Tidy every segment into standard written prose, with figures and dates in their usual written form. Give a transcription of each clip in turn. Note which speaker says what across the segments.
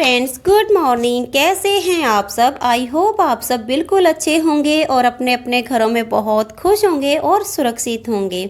Speaker 1: Friends, good morning. कैसे हैं आप सब? आई होप आप सब बिल्कुल अच्छे होंगे और अपने अपने घरों में बहुत खुश होंगे और सुरक्षित होंगे।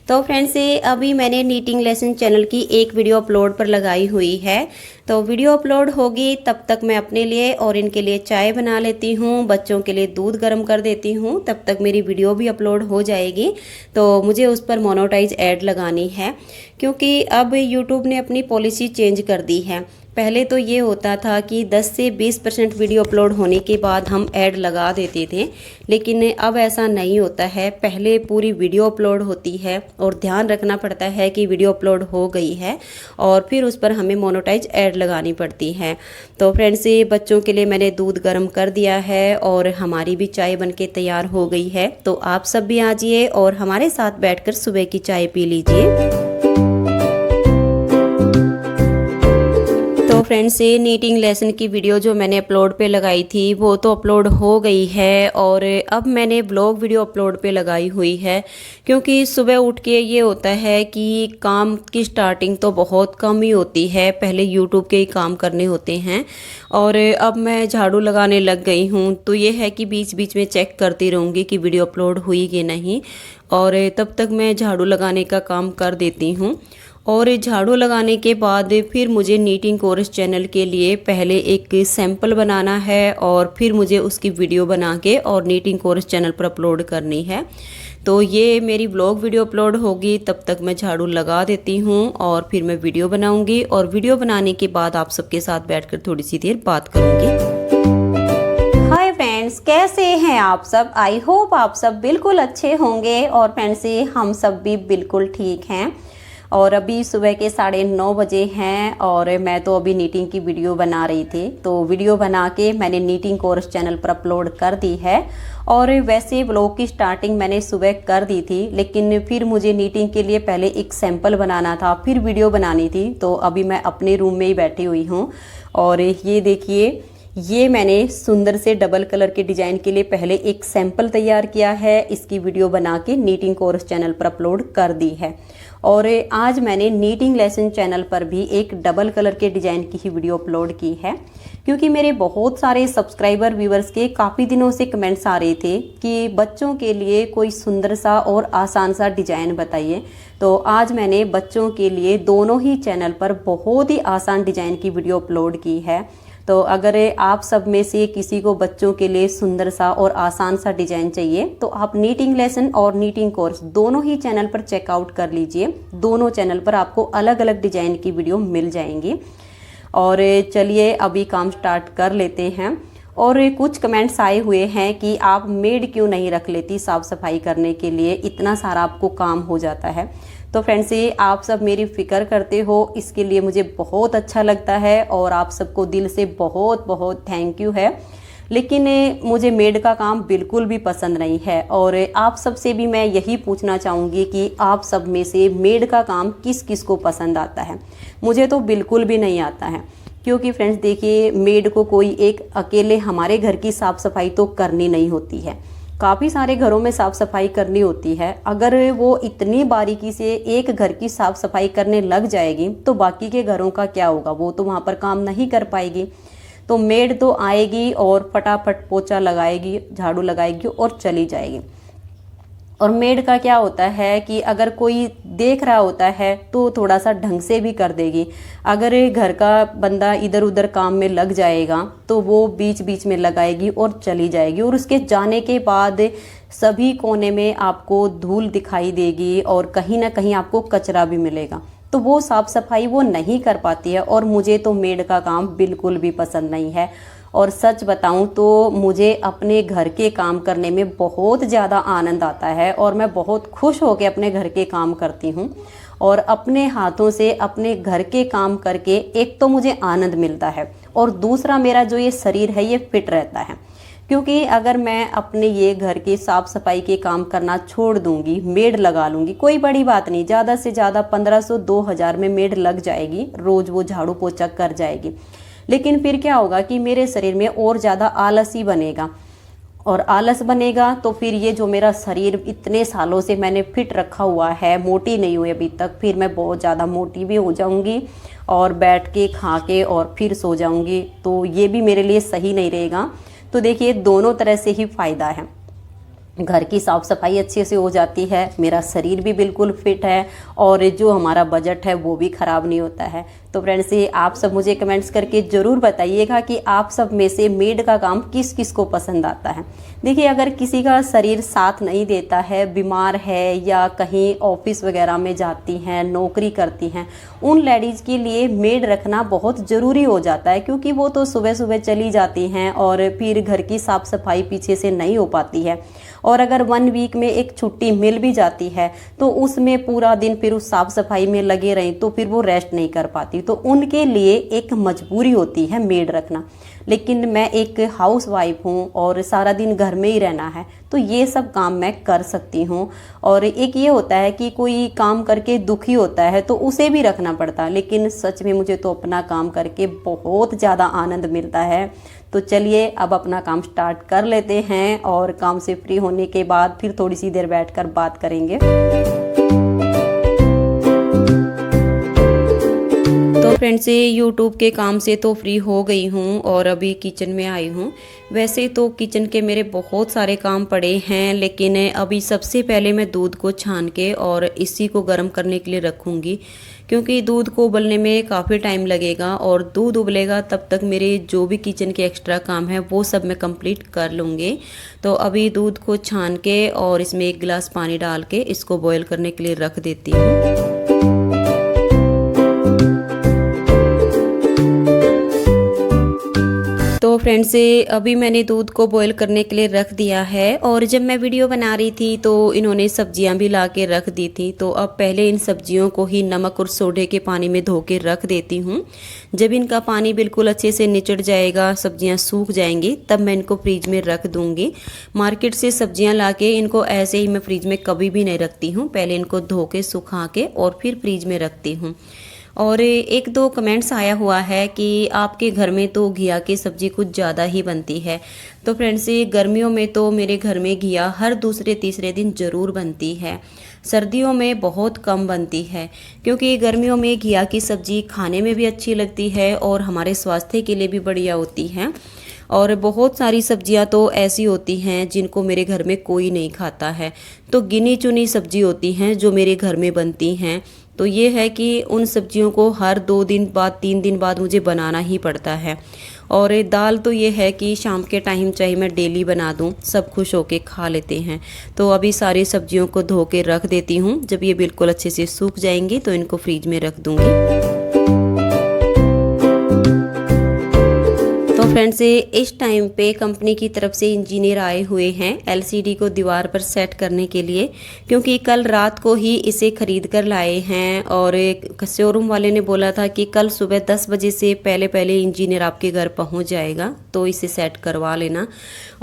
Speaker 1: तो फ्रेंड्स, अभी मैंने नीटिंग लेसन चैनल की एक वीडियो अपलोड पर लगाई हुई है। तो वीडियो अपलोड होगी तब तक मैं अपने लिए और इनके लिए चाय बना लेती हूँ, बच्चों के लिए दूध गर्म कर देती हूँ, तब तक मेरी वीडियो भी अपलोड हो जाएगी। तो मुझे उस पर मोनेटाइज ऐड लगानी है, क्योंकि अब यूट्यूब ने अपनी पॉलिसी चेंज कर दी है। पहले तो ये होता था कि 10 से 20% वीडियो अपलोड होने के बाद हम ऐड लगा देते थे, लेकिन अब ऐसा नहीं होता है। पहले पूरी वीडियो अपलोड होती है और ध्यान रखना पड़ता है कि वीडियो अपलोड हो गई है और फिर उस पर हमें मोनेटाइज ऐड लगानी पड़ती है। तो फ्रेंड्स, ये बच्चों के लिए मैंने दूध गर्म कर दिया है और हमारी भी चाय बनके तैयार हो गई है। तो आप सब भी आ जाइए और हमारे साथ बैठकर सुबह की चाय पी लीजिए। तो फ्रेंड्स, ये नीटिंग लेसन की वीडियो जो मैंने अपलोड पे लगाई थी वो तो अपलोड हो गई है और अब मैंने ब्लॉग वीडियो अपलोड पे लगाई हुई है, क्योंकि सुबह उठ के ये होता है कि काम की स्टार्टिंग तो बहुत कम ही होती है। पहले यूट्यूब के ही काम करने होते हैं और अब मैं झाड़ू लगाने लग गई हूँ। तो ये है कि बीच बीच में चेक करती रहूँगी कि वीडियो अपलोड हुई कि नहीं, और तब तक मैं झाड़ू लगाने का काम कर देती हूँ। और झाड़ू लगाने के बाद फिर मुझे नीटिंग कोर्स चैनल के लिए पहले एक सैंपल बनाना है और फिर मुझे उसकी वीडियो बना के और नीटिंग कोर्स चैनल पर अपलोड करनी है। तो ये मेरी व्लॉग वीडियो अपलोड होगी, तब तक मैं झाड़ू लगा देती हूँ और फिर मैं वीडियो बनाऊँगी और वीडियो बनाने के बाद आप सबके साथ बैठकर थोड़ी सी देर बात करूँगी। हाय फ्रेंड्स, कैसे हैं आप सब? आई होप आप सब बिल्कुल अच्छे होंगे और फ्रेंड्स, हम सब भी बिल्कुल ठीक हैं। और अभी सुबह के 9:30 बजे हैं और मैं तो अभी नीटिंग की वीडियो बना रही थी। तो वीडियो बना के मैंने नीटिंग कोर्स चैनल पर अपलोड कर दी है। और वैसे व्लॉग की स्टार्टिंग मैंने सुबह कर दी थी, लेकिन फिर मुझे नीटिंग के लिए पहले एक सैंपल बनाना था, फिर वीडियो बनानी थी। तो अभी मैं अपने रूम में ही बैठी हुई हूँ और ये देखिए, ये मैंने सुंदर से डबल कलर के डिजाइन के लिए पहले एक सैंपल तैयार किया है। इसकी वीडियो बना के नीटिंग कोर्स चैनल पर अपलोड कर दी है। और आज मैंने नीटिंग लेसन चैनल पर भी एक डबल कलर के डिजाइन की ही वीडियो अपलोड की है, क्योंकि मेरे बहुत सारे सब्सक्राइबर व्यूवर्स के काफ़ी दिनों से कमेंट्स आ रहे थे कि बच्चों के लिए कोई सुंदर सा और आसान सा डिजाइन बताइए। तो आज मैंने बच्चों के लिए दोनों ही चैनल पर बहुत ही आसान डिजाइन की वीडियो अपलोड की है। तो अगर आप सब में से किसी को बच्चों के लिए सुंदर सा और आसान सा डिजाइन चाहिए तो आप नीटिंग लेसन और नीटिंग कोर्स दोनों ही चैनल पर चेकआउट कर लीजिए। दोनों चैनल पर आपको अलग अलग डिजाइन की वीडियो मिल जाएंगी। और चलिए अभी काम स्टार्ट कर लेते हैं। और कुछ कमेंट्स आए हुए हैं कि आप मेड क्यों नहीं रख लेती साफ़ सफाई करने के लिए, इतना सारा आपको काम हो जाता है। तो फ्रेंड्स, ये आप सब मेरी फ़िक्र करते हो, इसके लिए मुझे बहुत अच्छा लगता है और आप सबको दिल से बहुत बहुत थैंक यू है। लेकिन मुझे मेड का काम बिल्कुल भी पसंद नहीं है और आप सब से भी मैं यही पूछना चाहूँगी कि आप सब में से मेड का काम किस किस को पसंद आता है। मुझे तो बिल्कुल भी नहीं आता है, क्योंकि फ्रेंड्स देखिए, मेड को कोई एक अकेले हमारे घर की साफ़ सफाई तो करनी नहीं होती है, काफ़ी सारे घरों में साफ़ सफाई करनी होती है। अगर वो इतनी बारीकी से एक घर की साफ़ सफाई करने लग जाएगी तो बाकी के घरों का क्या होगा? वो तो वहाँ पर काम नहीं कर पाएगी। तो मेड तो आएगी और फटाफट पोछा लगाएगी, झाड़ू लगाएगी और चली जाएगी। और मेड का क्या होता है कि अगर कोई देख रहा होता है तो थोड़ा सा ढंग से भी कर देगी। अगर घर का बंदा इधर उधर काम में लग जाएगा तो वो बीच बीच में लगाएगी और चली जाएगी, और उसके जाने के बाद सभी कोने में आपको धूल दिखाई देगी और कहीं ना कहीं आपको कचरा भी मिलेगा। तो वो साफ़ सफाई वो नहीं कर पाती है और मुझे तो मेड का काम बिल्कुल भी पसंद नहीं है। और सच बताऊं तो मुझे अपने घर के काम करने में बहुत ज़्यादा आनंद आता है और मैं बहुत खुश होकर अपने घर के काम करती हूं। और अपने हाथों से अपने घर के काम करके एक तो मुझे आनंद मिलता है और दूसरा मेरा जो ये शरीर है ये फिट रहता है। क्योंकि अगर मैं अपने ये घर की साफ़ सफाई के काम करना छोड़ दूंगी, मेड लगा लूँगी, कोई बड़ी बात नहीं, ज़्यादा से ज़्यादा 1500-2000 में मेड लग जाएगी, रोज़ वो झाड़ू पोछा कर जाएगी। लेकिन फिर क्या होगा कि मेरे शरीर में और ज़्यादा आलस ही बनेगा और आलस बनेगा तो फिर ये जो मेरा शरीर इतने सालों से मैंने फिट रखा हुआ है, मोटी नहीं हुई अभी तक, फिर मैं बहुत ज़्यादा मोटी भी हो जाऊंगी और बैठ के खा के और फिर सो जाऊंगी, तो ये भी मेरे लिए सही नहीं रहेगा। तो देखिए दोनों तरह से ही फ़ायदा है। घर की साफ़ सफाई अच्छे से हो जाती है, मेरा शरीर भी बिल्कुल फिट है और जो हमारा बजट है वो भी ख़राब नहीं होता है। तो फ्रेंड्स ये आप सब मुझे कमेंट्स करके ज़रूर बताइएगा कि आप सब में से मेड का काम किस किस को पसंद आता है। देखिए अगर किसी का शरीर साथ नहीं देता है, बीमार है या कहीं ऑफिस वगैरह में जाती हैं, नौकरी करती हैं, उन लेडीज़ के लिए मेड रखना बहुत ज़रूरी हो जाता है, क्योंकि वो तो सुबह सुबह चली जाती हैं और फिर घर की साफ़ सफाई पीछे से नहीं हो पाती है। और अगर 1 वीक में एक छुट्टी मिल भी जाती है तो उसमें पूरा दिन फिर उस साफ़ सफाई में लगे रहें तो फिर वो रेस्ट नहीं कर पाती, तो उनके लिए एक मजबूरी होती है मेड रखना। लेकिन मैं एक हाउस वाइफ हूँ और सारा दिन घर में ही रहना है, तो ये सब काम मैं कर सकती हूँ। और एक ये होता है कि कोई काम करके दुखी होता है तो उसे भी रखना पड़ता है, लेकिन सच में मुझे तो अपना काम करके बहुत ज़्यादा आनंद मिलता है। तो चलिए अब अपना काम स्टार्ट कर लेते हैं और काम से फ्री होने के बाद फिर थोड़ी सी देर बैठकर बात करेंगे। तो फ्रेंड्स यूट्यूब के काम से तो फ्री हो गई हूँ और अभी किचन में आई हूँ। वैसे तो किचन के मेरे बहुत सारे काम पड़े हैं, लेकिन अभी सबसे पहले मैं दूध को छान के और इसी को गर्म करने के लिए रखूँगी, क्योंकि दूध को उबलने में काफ़ी टाइम लगेगा और दूध उबलेगा तब तक मेरे जो भी किचन के एक्स्ट्रा काम है वो सब मैं कंप्लीट कर लूँगी। तो अभी दूध को छान के और इसमें 1 गिलास पानी डाल के इसको बॉयल करने के लिए रख देती हूँ। तो फ्रेंड्स अभी मैंने दूध को बॉईल करने के लिए रख दिया है और जब मैं वीडियो बना रही थी तो इन्होंने सब्जियां भी ला के रख दी थी। तो अब पहले इन सब्जियों को ही नमक और सोडे के पानी में धो के रख देती हूँ। जब इनका पानी बिल्कुल अच्छे से निचड़ जाएगा, सब्जियां सूख जाएंगी, तब मैं इनको फ्रिज में रख दूँगी। मार्केट से सब्जियाँ ला के इनको ऐसे ही मैं फ्रिज में कभी भी नहीं रखती हूँ, पहले इनको धो के सुखा के और फिर फ्रिज में रखती हूँ। और 1-2 कमेंट्स आया हुआ है कि आपके घर में तो घिया की सब्ज़ी कुछ ज़्यादा ही बनती है। तो फ्रेंड्स गर्मियों में तो मेरे घर में घिया हर दूसरे तीसरे दिन ज़रूर बनती है, सर्दियों में बहुत कम बनती है, क्योंकि गर्मियों में घिया की सब्ज़ी खाने में भी अच्छी लगती है और हमारे स्वास्थ्य के लिए भी बढ़िया होती है। और बहुत सारी सब्जियां तो ऐसी होती हैं जिनको मेरे घर में कोई नहीं खाता है, तो गिनी चुनी सब्जी होती हैं जो मेरे घर में बनती हैं। तो ये है कि उन सब्जियों को हर 2 दिन बाद 3 दिन बाद मुझे बनाना ही पड़ता है। और दाल तो ये है कि शाम के टाइम चाहे मैं डेली बना दूं, सब खुश होके खा लेते हैं। तो अभी सारी सब्जियों को धो के रख देती हूँ, जब ये बिल्कुल अच्छे से सूख जाएंगी तो इनको फ्रिज में रख दूँगी। तो फ्रेंड्स इस टाइम पे कंपनी की तरफ से इंजीनियर आए हुए हैं एलसीडी को दीवार पर सेट करने के लिए, क्योंकि कल रात को ही इसे खरीद कर लाए हैं और शोरूम वाले ने बोला था कि कल सुबह 10 बजे से पहले पहले इंजीनियर आपके घर पहुंच जाएगा, तो इसे सेट करवा लेना।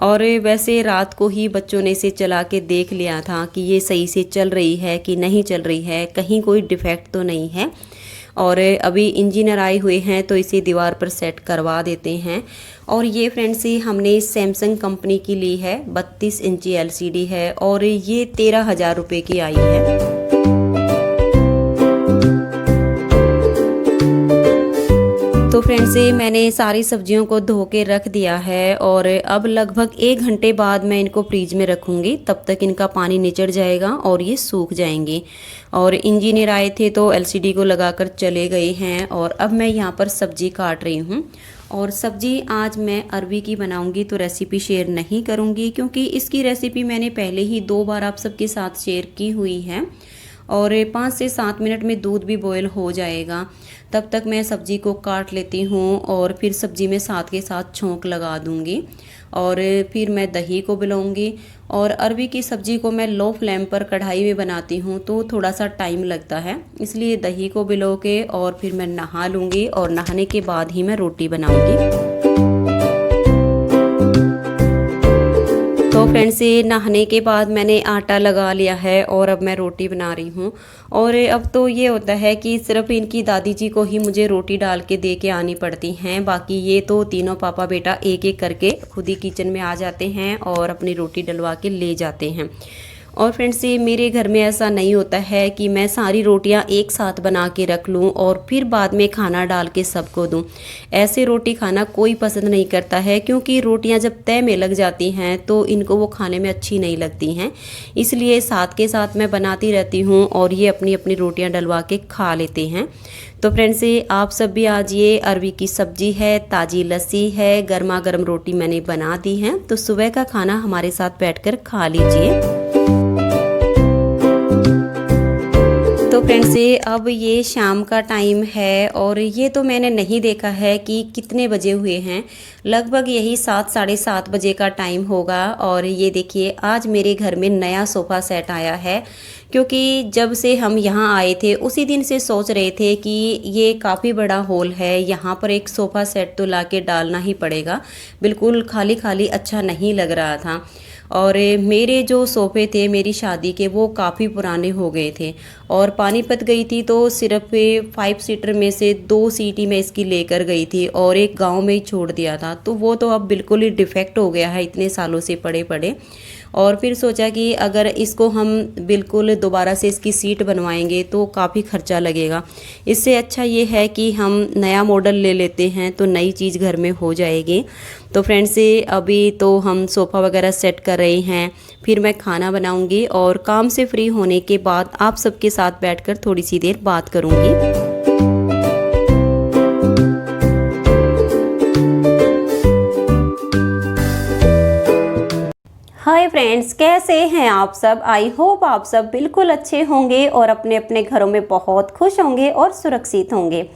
Speaker 1: और वैसे रात को ही बच्चों ने इसे चला के देख लिया था कि ये सही से चल रही है कि नहीं चल रही है, कहीं कोई डिफेक्ट तो नहीं है। और अभी इंजीनियर आए हुए हैं तो इसे दीवार पर सेट करवा देते हैं। और ये फ्रेंड्स हमने सैमसंग कंपनी की ली है, 32 इंची एलसीडी है और ये 13,000 रुपये की आई है। तो फ्रेंड्स मैंने सारी सब्जियों को धो के रख दिया है और अब लगभग 1 घंटे बाद मैं इनको फ्रीज में रखूँगी, तब तक इनका पानी निचड़ जाएगा और ये सूख जाएंगी। और इंजीनियर आए थे तो एलसीडी को लगाकर चले गए हैं और अब मैं यहाँ पर सब्जी काट रही हूँ। और सब्जी आज मैं अरबी की बनाऊंगी, तो रेसिपी शेयर नहीं करूँगी क्योंकि इसकी रेसिपी मैंने पहले ही 2 बार आप सबके साथ शेयर की हुई है। और 5 से 7 मिनट में दूध भी बॉयल हो जाएगा। तब तक मैं सब्ज़ी को काट लेती हूँ और फिर सब्ज़ी में साथ के साथ छोंक लगा दूँगी और फिर मैं दही को मिलाऊँगी। और अरबी की सब्ज़ी को मैं लो फ्लेम पर कढ़ाई में बनाती हूँ तो थोड़ा सा टाइम लगता है, इसलिए दही को भिगो के और फिर मैं नहा लूँगी और नहाने के बाद ही मैं रोटी बनाऊँगी। तो फ्रेंड्स ये नहाने के बाद मैंने आटा लगा लिया है और अब मैं रोटी बना रही हूँ। और अब तो ये होता है कि सिर्फ इनकी दादी जी को ही मुझे रोटी डाल के दे के आनी पड़ती हैं, बाकी ये तो तीनों पापा बेटा एक एक करके खुद ही किचन में आ जाते हैं और अपनी रोटी डलवा के ले जाते हैं। और फ्रेंड्स ये मेरे घर में ऐसा नहीं होता है कि मैं सारी रोटियां एक साथ बना के रख लूं और फिर बाद में खाना डाल के सबको दूं। ऐसे रोटी खाना कोई पसंद नहीं करता है, क्योंकि रोटियां जब तय में लग जाती हैं तो इनको वो खाने में अच्छी नहीं लगती हैं। इसलिए साथ के साथ मैं बनाती रहती हूँ और ये अपनी अपनी रोटियाँ डलवा के खा लेते हैं। तो फ्रेंड्स आप सब भी आज ये अरवी की सब्जी है, ताज़ी लस्सी है, गर्मा गर्म रोटी मैंने बना दी है, तो सुबह का खाना हमारे साथ बैठकर खा लीजिए। तो फ्रेंड्स अब ये शाम का टाइम है और ये तो मैंने नहीं देखा है कि कितने बजे हुए हैं, लगभग यही 7 साढ़े 7 बजे का टाइम होगा। और ये देखिए आज मेरे घर में नया सोफ़ा सेट आया है, क्योंकि जब से हम यहाँ आए थे उसी दिन से सोच रहे थे कि ये काफ़ी बड़ा हॉल है, यहाँ पर एक सोफ़ा सेट तो लाके डालना ही पड़ेगा, बिल्कुल खाली खाली अच्छा नहीं लग रहा था। और मेरे जो सोफ़े थे मेरी शादी के वो काफ़ी पुराने हो गए थे और पानीपत गई थी तो सिर्फ 5 सीटर में से 2 सीट ही मैं इसकी लेकर गई थी और एक गांव में ही छोड़ दिया था, तो वो तो अब बिल्कुल ही डिफेक्ट हो गया है इतने सालों से पड़े पड़े। और फिर सोचा कि अगर इसको हम बिल्कुल दोबारा से इसकी सीट बनवाएंगे तो काफ़ी खर्चा लगेगा, इससे अच्छा ये है कि हम नया मॉडल ले लेते हैं तो नई चीज़ घर में हो जाएगी। तो फ्रेंड्स अभी तो हम सोफ़ा वगैरह सेट कर रहे हैं, फिर मैं खाना बनाऊंगी और काम से फ्री होने के बाद आप सबके साथ बैठकर थोड़ी सी देर बात करूंगी। हाय फ्रेंड्स, कैसे हैं आप सब? आई होप आप सब बिल्कुल अच्छे होंगे और अपने अपने घरों में बहुत खुश होंगे और सुरक्षित होंगे।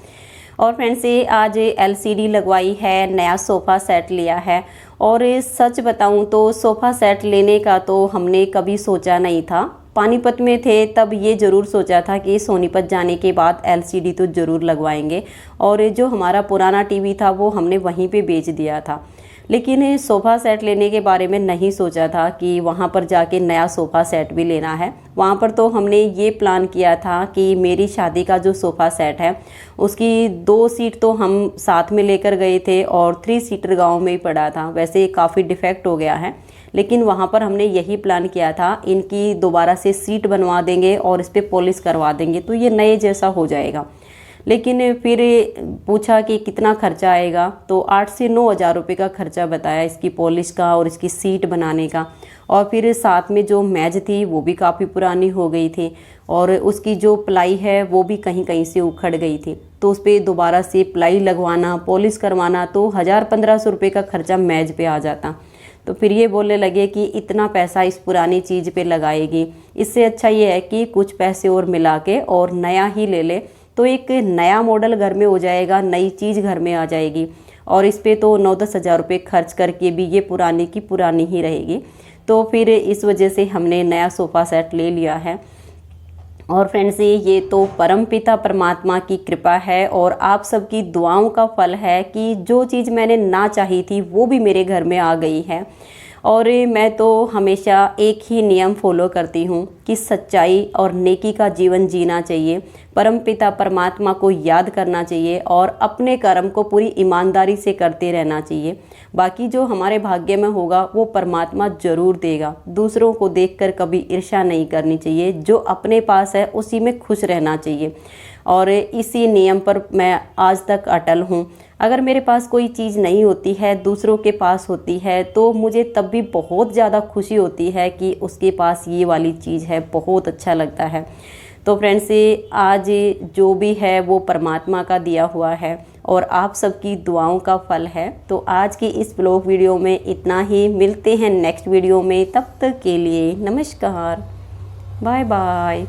Speaker 1: और फ्रेंड्स ये आज LCD लगवाई है, नया सोफ़ा सेट लिया है। और सच बताऊं तो सोफ़ा सेट लेने का तो हमने कभी सोचा नहीं था। पानीपत में थे तब ये ज़रूर सोचा था कि सोनीपत जाने के बाद LCD तो ज़रूर लगवाएंगे, और जो हमारा पुराना टीवी था वो हमने वहीं पे बेच दिया था। लेकिन सोफ़ा सेट लेने के बारे में नहीं सोचा था कि वहाँ पर जाके नया सोफ़ा सेट भी लेना है। वहाँ पर तो हमने ये प्लान किया था कि मेरी शादी का जो सोफ़ा सेट है उसकी 2 सीट तो हम साथ में लेकर गए थे और 3 सीटर गांव में ही पड़ा था। वैसे काफ़ी डिफेक्ट हो गया है, लेकिन वहाँ पर हमने यही प्लान किया था इनकी दोबारा से सीट बनवा देंगे और इस पर पॉलिश करवा देंगे तो ये नए जैसा हो जाएगा। लेकिन फिर पूछा कि कितना खर्चा आएगा, तो 8 से 9 हज़ार रुपये का खर्चा बताया इसकी पॉलिश का और इसकी सीट बनाने का। और फिर साथ में जो मेज थी वो भी काफ़ी पुरानी हो गई थी और उसकी जो प्लाई है वो भी कहीं कहीं से उखड़ गई थी, तो उस पर दोबारा से प्लाई लगवाना, पॉलिश करवाना, तो 1000-1500 रुपये का खर्चा मेज पे आ जाता। तो फिर ये बोलने लगे कि इतना पैसा इस पुरानी चीज़ पे लगाएगी, इससे अच्छा ये है कि कुछ पैसे और मिला के और नया ही ले ले, तो एक नया मॉडल घर में हो जाएगा, नई चीज़ घर में आ जाएगी। और इस पे तो 9-10 हज़ार रुपये खर्च करके भी ये पुरानी की पुरानी ही रहेगी। तो फिर इस वजह से हमने नया सोफ़ा सेट ले लिया है। और फ्रेंड्स ये तो परमपिता परमात्मा की कृपा है और आप सबकी दुआओं का फल है कि जो चीज़ मैंने ना चाही थी वो भी मेरे घर में आ गई है। और मैं तो हमेशा एक ही नियम फॉलो करती हूँ कि सच्चाई और नेकी का जीवन जीना चाहिए, परमपिता परमात्मा को याद करना चाहिए और अपने कर्म को पूरी ईमानदारी से करते रहना चाहिए। बाकी जो हमारे भाग्य में होगा वो परमात्मा जरूर देगा। दूसरों को देखकर कभी ईर्ष्या नहीं करनी चाहिए, जो अपने पास है उसी में खुश रहना चाहिए। और इसी नियम पर मैं आज तक अटल हूँ। अगर मेरे पास कोई चीज़ नहीं होती है, दूसरों के पास होती है, तो मुझे तब भी बहुत ज़्यादा खुशी होती है कि उसके पास ये वाली चीज़ है, बहुत अच्छा लगता है। तो फ्रेंड्स आज जो भी है वो परमात्मा का दिया हुआ है और आप सबकी दुआओं का फल है। तो आज की इस ब्लॉग वीडियो में इतना ही, मिलते हैं नेक्स्ट वीडियो में, तब तक के लिए नमस्कार, बाय बाय।